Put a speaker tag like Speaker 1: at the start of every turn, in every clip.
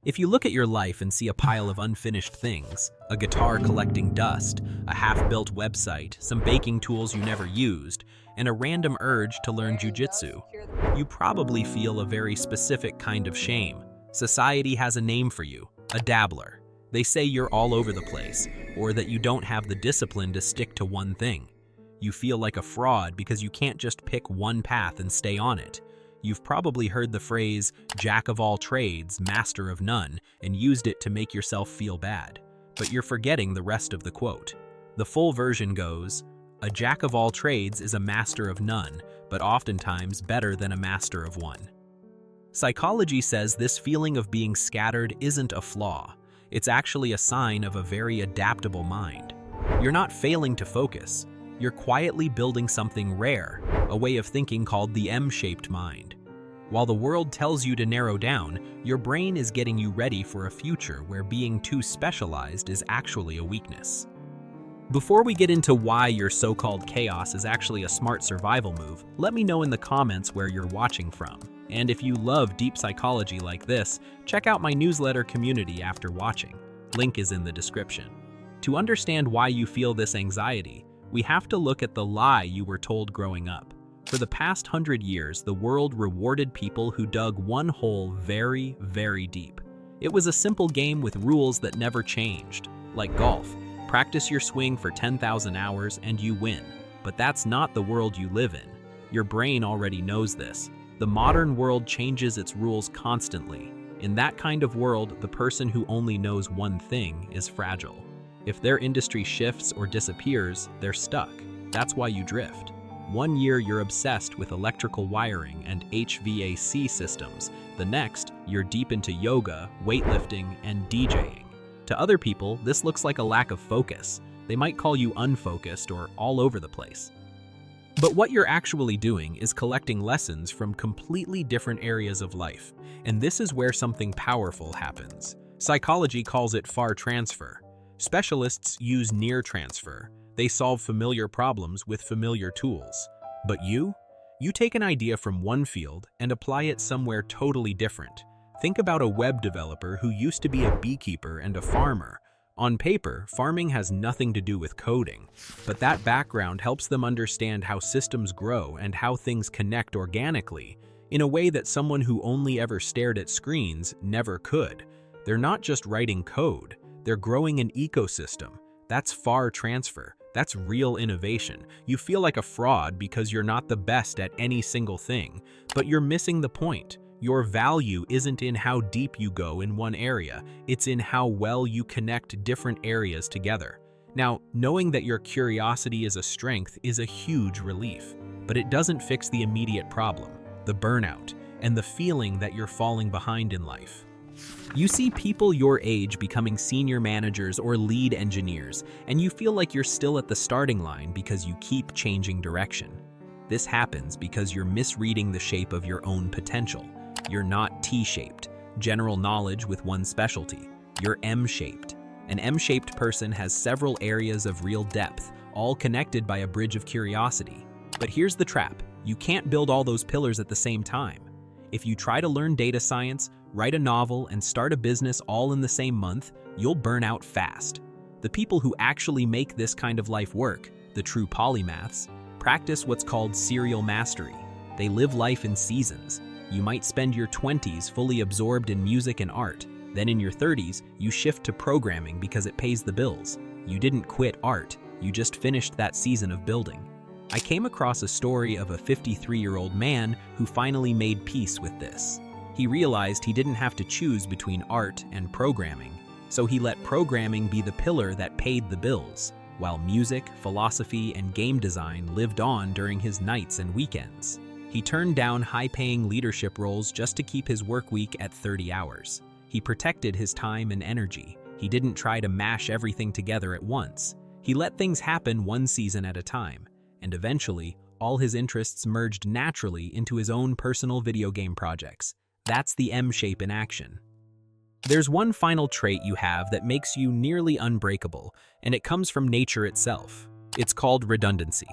Speaker 1: If you look at your life and see a pile of unfinished things, a guitar collecting dust, a half-built website, some baking tools you never used, and a random urge to learn jujitsu, you probably feel a very specific kind of shame. Society has a name for you, a dabbler. They say you're all over the place, or that you don't have the discipline to stick to one thing. You feel like a fraud because you can't just pick one path and stay on it. You've probably heard the phrase, "jack of all trades, master of none," and used it to make yourself feel bad. But you're forgetting the rest of the quote. The full version goes, "A jack of all trades is a master of none, but oftentimes better than a master of one." Psychology says this feeling of being scattered isn't a flaw. It's actually a sign of a very adaptable mind. You're not failing to focus. You're quietly building something rare, a way of thinking called the M-shaped mind. While the world tells you to narrow down, your brain is getting you ready for a future where being too specialized is actually a weakness. Before we get into why your so-called chaos is actually a smart survival move, let me know in the comments where you're watching from. And if you love deep psychology like this, check out my newsletter community after watching. Link is in the description. To understand why you feel this anxiety, we have to look at the lie you were told growing up. For the past 100 years, the world rewarded people who dug one hole very, very deep. It was a simple game with rules that never changed. Like golf, practice your swing for 10,000 hours and you win. But that's not the world you live in. Your brain already knows this. The modern world changes its rules constantly. In that kind of world, the person who only knows one thing is fragile. If their industry shifts or disappears, they're stuck. That's why you drift. One year you're obsessed with electrical wiring and HVAC systems. The next, you're deep into yoga, weightlifting, and DJing. To other people, this looks like a lack of focus. They might call you unfocused or all over the place. But what you're actually doing is collecting lessons from completely different areas of life. And this is where something powerful happens. Psychology calls it far transfer. Specialists use near transfer. They solve familiar problems with familiar tools. But you take an idea from one field and apply it somewhere totally different. Think about a web developer who used to be a beekeeper and a farmer. On paper, farming has nothing to do with coding, but that background helps them understand how systems grow and how things connect organically, in a way that someone who only ever stared at screens never could. They're not just writing code. They're growing an ecosystem. That's far transfer. That's real innovation. You feel like a fraud because you're not the best at any single thing, but you're missing the point. Your value isn't in how deep you go in one area. It's in how well you connect different areas together. Now, knowing that your curiosity is a strength is a huge relief, but it doesn't fix the immediate problem, the burnout, and the feeling that you're falling behind in life. You see people your age becoming senior managers or lead engineers, and you feel like you're still at the starting line because you keep changing direction. This happens because you're misreading the shape of your own potential. You're not T-shaped, general knowledge with one specialty. You're M-shaped. An M-shaped person has several areas of real depth, all connected by a bridge of curiosity. But here's the trap. You can't build all those pillars at the same time. If you try to learn data science, write a novel, and start a business all in the same month, you'll burn out fast. The people who actually make this kind of life work, the true polymaths, practice what's called serial mastery. They live life in seasons. You might spend your 20s fully absorbed in music and art. Then in your 30s, you shift to programming because it pays the bills. You didn't quit art, you just finished that season of building. I came across a story of a 53-year-old man who finally made peace with this. He realized he didn't have to choose between art and programming, so he let programming be the pillar that paid the bills, while music, philosophy, and game design lived on during his nights and weekends. He turned down high-paying leadership roles just to keep his work week at 30 hours. He protected his time and energy. He didn't try to mash everything together at once. He let things happen one season at a time, and eventually, all his interests merged naturally into his own personal video game projects. That's the M-shape in action. There's one final trait you have that makes you nearly unbreakable, and it comes from nature itself. It's called redundancy.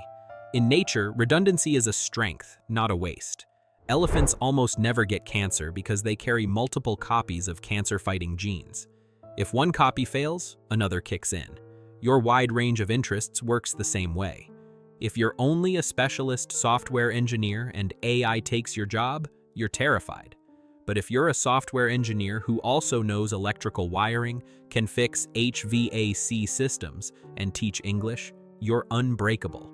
Speaker 1: In nature, redundancy is a strength, not a waste. Elephants almost never get cancer because they carry multiple copies of cancer-fighting genes. If one copy fails, another kicks in. Your wide range of interests works the same way. If you're only a specialist software engineer and AI takes your job, you're terrified. But if you're a software engineer who also knows electrical wiring, can fix HVAC systems, and teach English, you're unbreakable.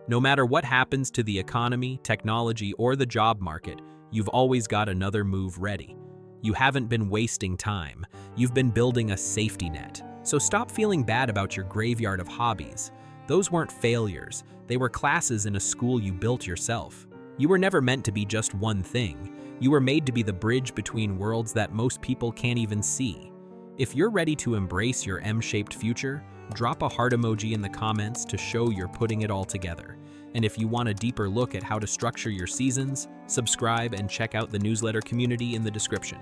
Speaker 1: No matter what happens to the economy, technology, or the job market, you've always got another move ready. You haven't been wasting time. You've been building a safety net. So stop feeling bad about your graveyard of hobbies. Those weren't failures. They were classes in a school you built yourself. You were never meant to be just one thing. You were made to be the bridge between worlds that most people can't even see. If you're ready to embrace your M-shaped future, drop a heart emoji in the comments to show you're putting it all together. And if you want a deeper look at how to structure your seasons, subscribe and check out the newsletter community in the description.